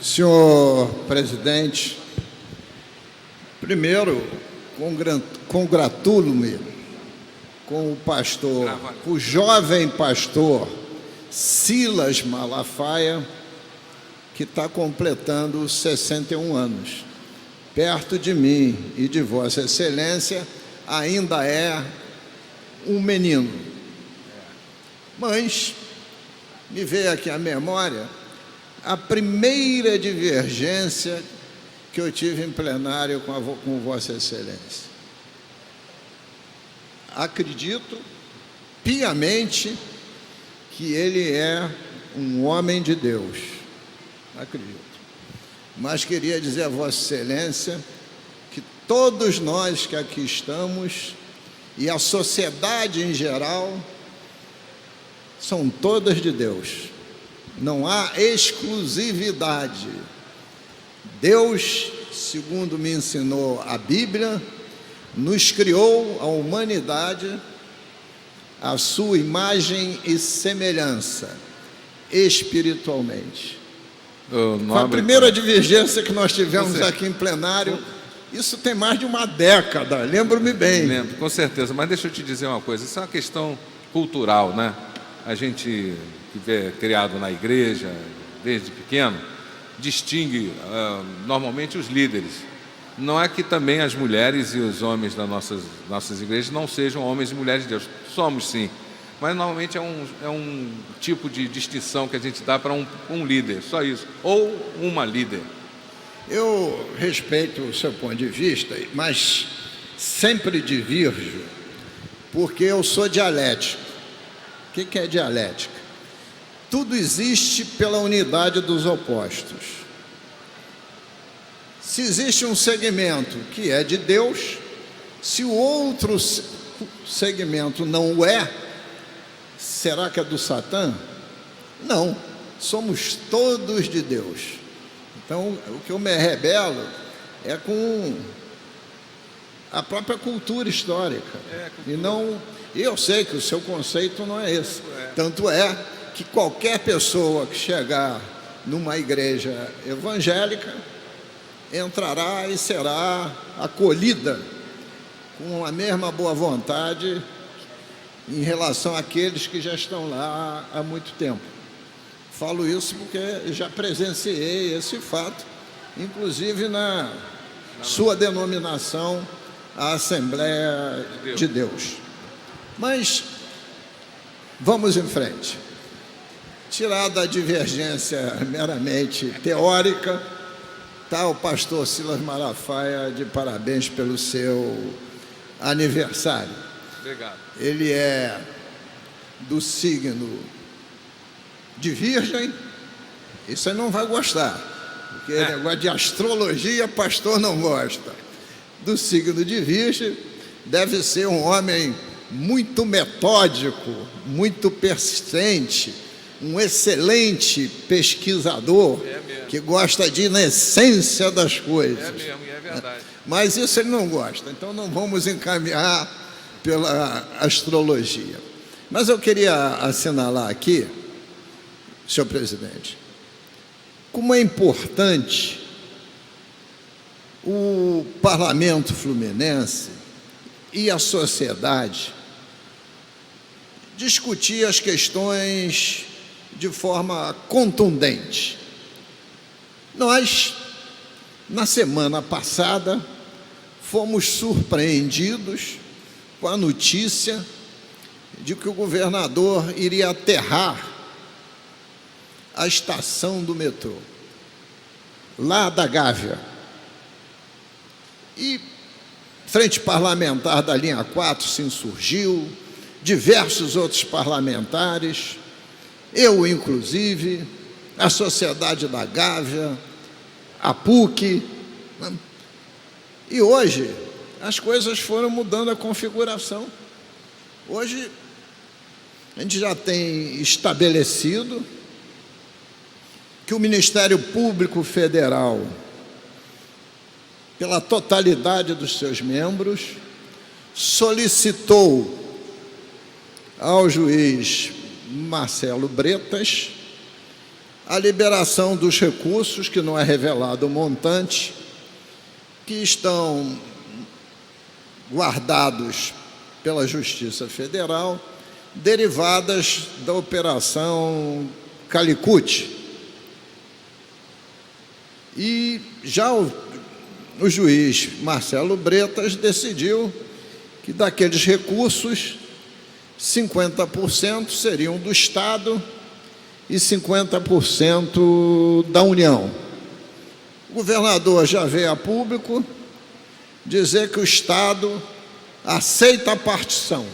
Senhor presidente, primeiro, congratulo-me com o pastor, o jovem pastor Silas Malafaia, que está completando 61 anos. Perto de mim e de Vossa Excelência, ainda é um menino. Mas me veio aqui à memória a primeira divergência que eu tive em plenário com Vossa Excelência. Acredito piamente que ele é um homem de Deus. Acredito. Mas queria dizer a Vossa Excelência que todos nós que aqui estamos e a sociedade em geral são todas de Deus. Não há exclusividade. Deus, segundo me ensinou a Bíblia, nos criou a humanidade à sua imagem e semelhança, espiritualmente. Foi a primeira divergência que nós tivemos aqui em plenário. Isso tem mais de uma década, lembro-me bem. Lembro, com certeza, mas deixa eu te dizer uma coisa, isso é uma questão cultural, né? A gente que é criado na igreja, desde pequeno, distingue normalmente os líderes. Não é que também as mulheres e os homens das nossas igrejas não sejam homens e mulheres de Deus. Somos sim, mas normalmente é um tipo de distinção que a gente dá para um líder, só isso, ou uma líder. Eu respeito o seu ponto de vista, mas sempre divirjo, porque eu sou dialético. O que é dialética? Tudo existe pela unidade dos opostos. Se existe um segmento que é de Deus, se o outro segmento não o é, será que é do Satã? Não, somos todos de Deus. Então, o que eu me rebelo é com a própria cultura histórica. E eu sei que o seu conceito não é esse. Tanto é que qualquer pessoa que chegar numa igreja evangélica entrará e será acolhida com a mesma boa vontade em relação àqueles que já estão lá há muito tempo. Falo isso porque já presenciei esse fato, inclusive na sua denominação, a Assembleia de Deus. Mas vamos em frente. Tirada a divergência meramente teórica, está o pastor Silas Malafaia de parabéns pelo seu aniversário. Obrigado. Ele é do signo de Virgem. Isso aí não vai gostar, porque negócio de astrologia, pastor não gosta. Do signo de Virgem, deve ser um homem muito metódico, muito persistente, um excelente pesquisador, que gosta de ir na essência das coisas. É mesmo, e é verdade. Mas isso ele não gosta, então não vamos encaminhar pela astrologia. Mas eu queria assinalar aqui, senhor presidente, como é importante o parlamento fluminense e a sociedade discutir as questões de forma contundente. Nós, na semana passada, fomos surpreendidos com a notícia de que o governador iria aterrar a estação do metrô, lá da Gávea. E frente parlamentar da linha 4 se insurgiu, diversos outros parlamentares, eu inclusive, a Sociedade da Gávea, a PUC. E hoje as coisas foram mudando a configuração. Hoje a gente já tem estabelecido que o Ministério Público Federal, pela totalidade dos seus membros, solicitou ao juiz Marcelo Bretas a liberação dos recursos, que não é revelado o montante, que estão guardados pela Justiça Federal, derivadas da Operação Calicut. E já o juiz Marcelo Bretas decidiu que daqueles recursos, 50% seriam do Estado e 50% da União. O governador já veio a público dizer que o Estado aceita a partição.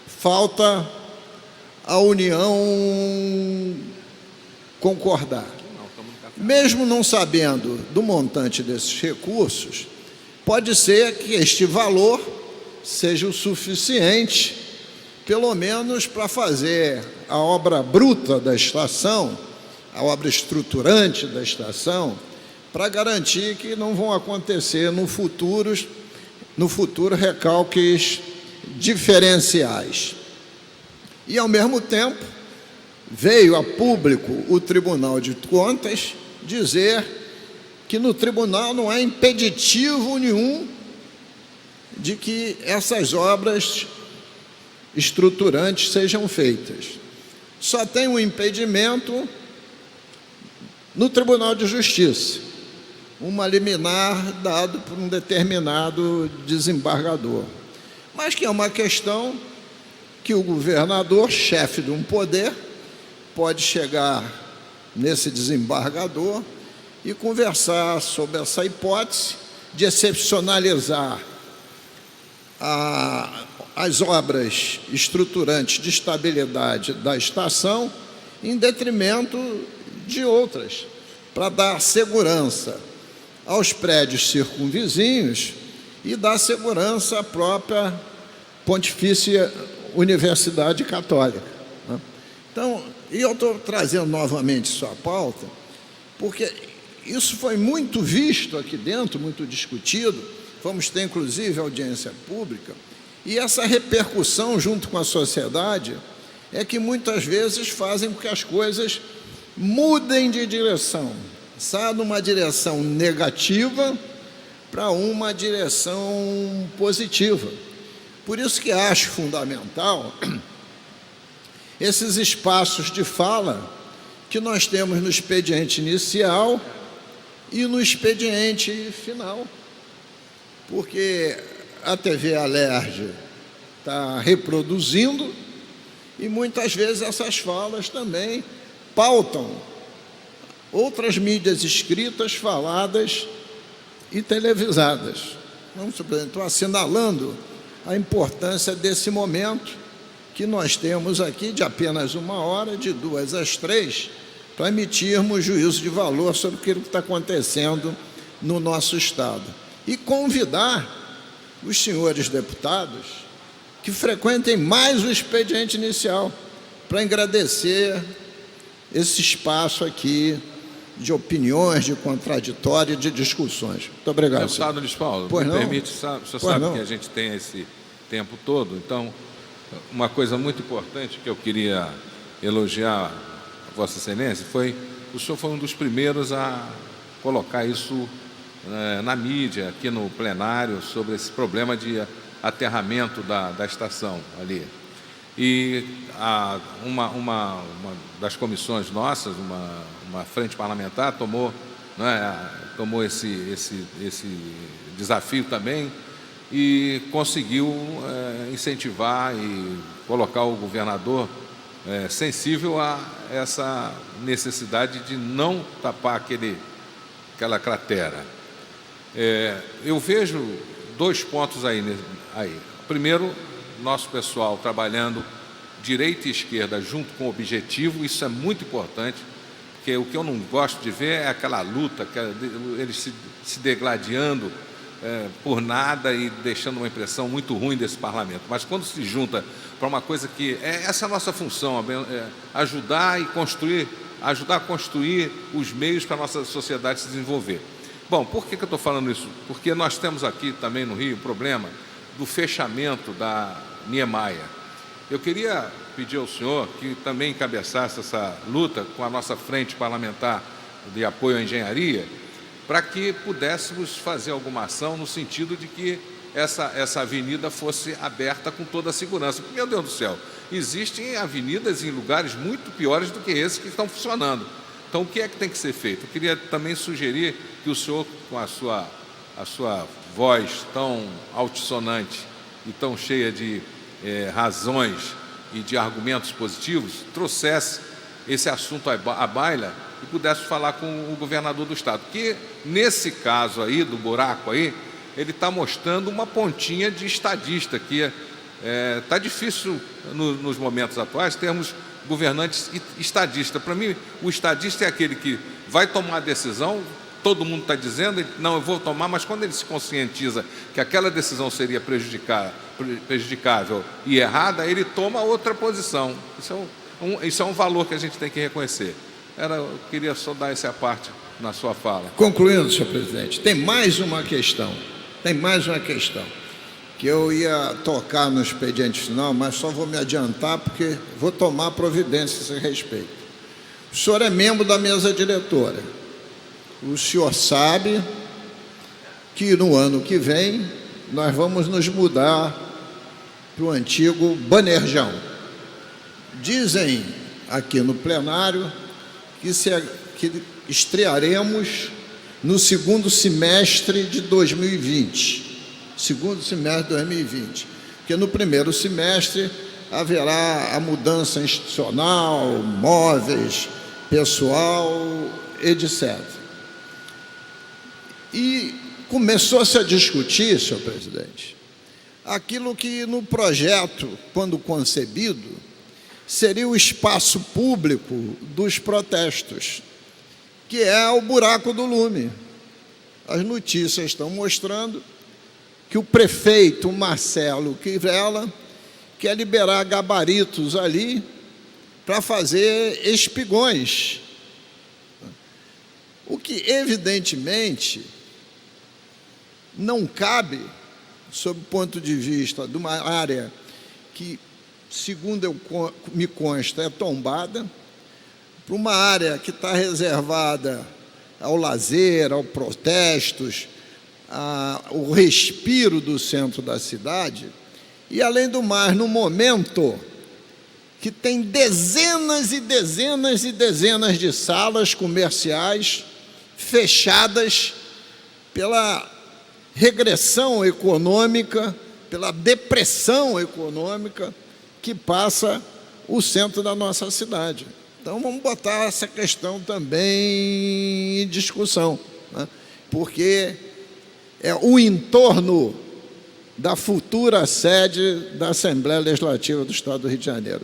Falta a União concordar. Mesmo não sabendo do montante desses recursos, pode ser que este valor seja o suficiente, pelo menos para fazer a obra bruta da estação, a obra estruturante da estação, para garantir que não vão acontecer no futuro recalques diferenciais. E, ao mesmo tempo, veio a público o Tribunal de Contas dizer que no tribunal não há impeditivo nenhum de que essas obras estruturantes sejam feitas. Só tem um impedimento no Tribunal de Justiça, uma liminar dado por um determinado desembargador, mas que é uma questão que o governador, chefe de um poder, pode chegar nesse desembargador e conversar sobre essa hipótese de excepcionalizar as obras estruturantes de estabilidade da estação em detrimento de outras, para dar segurança aos prédios circunvizinhos e dar segurança à própria Pontifícia Universidade Católica. Então, eu estou trazendo novamente isso à pauta, porque isso foi muito visto aqui dentro, muito discutido, vamos ter inclusive audiência pública, e essa repercussão junto com a sociedade é que muitas vezes fazem com que as coisas mudem de direção, saiam de uma direção negativa para uma direção positiva. Por isso que acho fundamental esses espaços de fala que nós temos no expediente inicial e no expediente final, porque a TV Alerj está reproduzindo e muitas vezes essas falas também pautam outras mídias escritas, faladas e televisadas. Estou assinalando a importância desse momento que nós temos aqui de apenas 1 hora, de 2 às 3, para emitirmos juízo de valor sobre aquilo que está acontecendo no nosso Estado. E convidar os senhores deputados que frequentem mais o expediente inicial, para agradecer esse espaço aqui de opiniões, de contraditório, de discussões. Muito obrigado, deputado Luiz Paulo, pois me não? permite, o senhor sabe que a gente tem esse tempo todo, então, uma coisa muito importante que eu queria elogiar a Vossa Excelência foi, o senhor foi um dos primeiros a colocar isso na mídia, aqui no plenário, sobre esse problema de aterramento da estação ali. E uma das comissões nossas, uma frente parlamentar, tomou esse desafio também e conseguiu incentivar e colocar o governador sensível a essa necessidade de não tapar aquela cratera. Eu vejo 2 pontos aí. Primeiro, nosso pessoal trabalhando direita e esquerda junto com o objetivo, isso é muito importante, porque o que eu não gosto de ver é aquela luta, eles se degladiando por nada e deixando uma impressão muito ruim desse parlamento. Mas quando se junta para uma coisa que essa é a nossa função, ajudar a construir os meios para a nossa sociedade se desenvolver. Bom, por que eu estou falando isso? Porque nós temos aqui também no Rio o problema do fechamento da Niemeyer. Eu queria pedir ao senhor que também encabeçasse essa luta com a nossa frente parlamentar de apoio à engenharia, para que pudéssemos fazer alguma ação no sentido de que essa avenida fosse aberta com toda a segurança. Porque, meu Deus do céu, existem avenidas em lugares muito piores do que esses que estão funcionando. Então, o que é que tem que ser feito? Eu queria também sugerir que o senhor, com a sua voz tão altissonante e tão cheia de razões e de argumentos positivos, trouxesse esse assunto à baila e pudesse falar com o governador do estado. Que, nesse caso aí, do buraco aí, ele está mostrando uma pontinha de estadista, que está difícil nos momentos atuais termos governantes estadistas. Para mim, o estadista é aquele que vai tomar a decisão, todo mundo está dizendo, não, eu vou tomar, mas quando ele se conscientiza que aquela decisão seria prejudicável e errada, ele toma outra posição. Isso é um valor que a gente tem que reconhecer. Eu queria só dar essa parte na sua fala. Concluindo, senhor presidente, tem mais uma questão, que eu ia tocar no expediente final, mas só vou me adiantar porque vou tomar providência a esse respeito. O senhor é membro da mesa diretora. O senhor sabe que no ano que vem nós vamos nos mudar para o antigo Banerjão. Dizem aqui no plenário que estrearemos no segundo semestre de 2020. Porque no primeiro semestre haverá a mudança institucional, móveis, pessoal, etc. E começou-se a discutir, senhor presidente, aquilo que no projeto, quando concebido, seria o espaço público dos protestos, que é o buraco do Lume. As notícias estão mostrando que o prefeito Marcelo Crivella quer liberar gabaritos ali para fazer espigões, o que evidentemente não cabe, sob o ponto de vista de uma área que, segundo me consta, é tombada, para uma área que está reservada ao lazer, aos protestos, ao respiro do centro da cidade, e, além do mais, no momento que tem dezenas e dezenas e dezenas de salas comerciais fechadas pela regressão econômica, pela depressão econômica que passa o centro da nossa cidade. Então, vamos botar essa questão também em discussão, né? Porque é o entorno da futura sede da Assembleia Legislativa do Estado do Rio de Janeiro.